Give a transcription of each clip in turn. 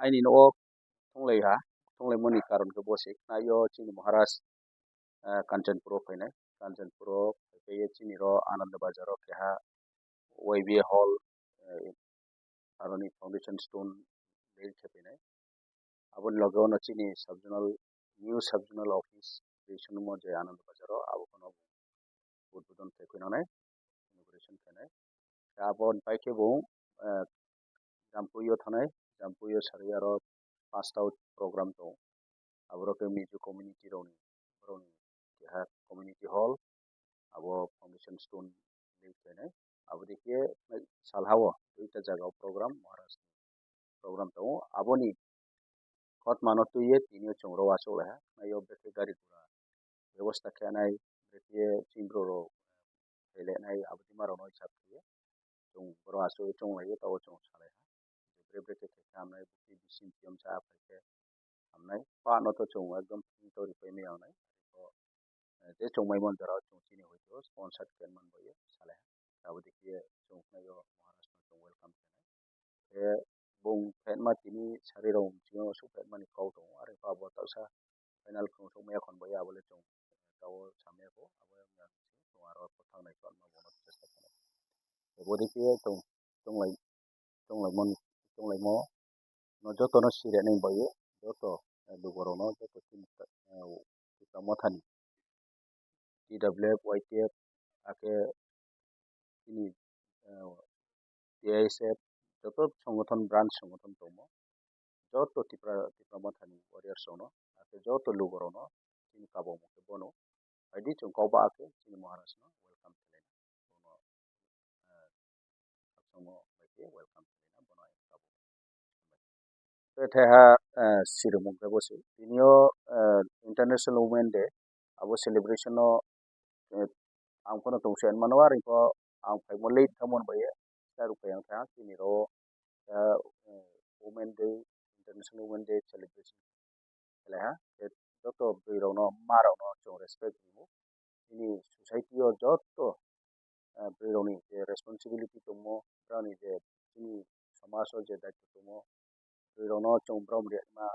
Aini no thonglai ha thonglai moni karon ke bose na yo chini Maharaj Kanchanpuro fainai Kanchanpuro ke chini ro Anand Bazar ro ke ha YBA Hall aroni foundation stone leil chepenai abon logo no chini subjonal new subjonal office creation mo je Anand Bazar ro abo kono udbodon tekunanai inauguration kenai abon paike bo Jampuyo thanai Jampuyo saria ro 5টা program to abro ke mijo community roni roni ke ha community hall abo foundation stone leil kenai abo dike salhawo duita jaga program Maharaj program to aboni khot mano tuye tinio chongro wasole ha nayo beke gari gura ব্যবস্থা খেনাই beke chimbro ro hele nai abdi maro noi chap tuye chung bro aso chung lai to chung sale ha beke ke kamnai buki bisim tiom cha apke amnai pa no to chung ekdom to ri pe me amnai to de chung mai mon dara chung chini hoito sponsor ken man boye sale ha abdi ke chung nayo Maharashtra chung welcome kenai bung phetma tini sari rom tingo su phetma ni kau to are pa bo ta sa final kung so me kon boya bole chung tawo samya ko abo yang to aro ko thang nai kon ma bono chesta kenai bodi ke chung lai mon chung lai mo no joto no sire nei boye joto dugoro no joto tin ta mo thani TWF YTF ake ini TISF joto সংগঠন branch সংগঠন tomo joto tipra mo thani warriors no ake joto lugoro no tin kabo mo ke bono aidi chung kau ba ake chini Maharaj no welcome thelen bono aksomo baike welcome thelen bono kabo teha sirumung ke bosi tinio international women day abo celebration no ang kono tongsen manwar ko ang pai mo late thamon baye taru payang tha chini ro women day international women day celebration leha joto biro no maro no chung respect mo ini society o joto biro ni responsibility tomo brani je ini समाज जे दायित्व tomo biro no chung brom re ma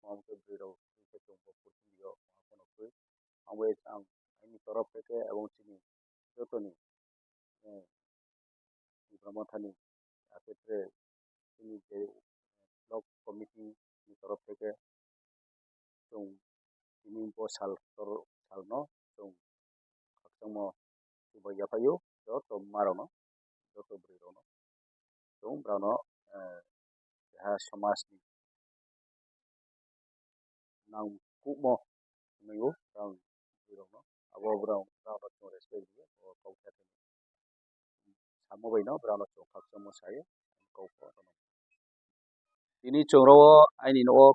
mom ke biro ke chung bo purio kono koi amwe ang ini torof থেকে এবং chini joto ni brahmathani ক্ষেত্রে chini je block committee ni torof থেকে chung ini bo sal no chung khakchangmo bo yapayo joto maro no joto biro no chung brano ha समाज ni nang kumo nuyo brang biro no abo brang brano chung respect dia o kau kha samo bai no brano chung khakchangmo sai kau ko ini chongro aini no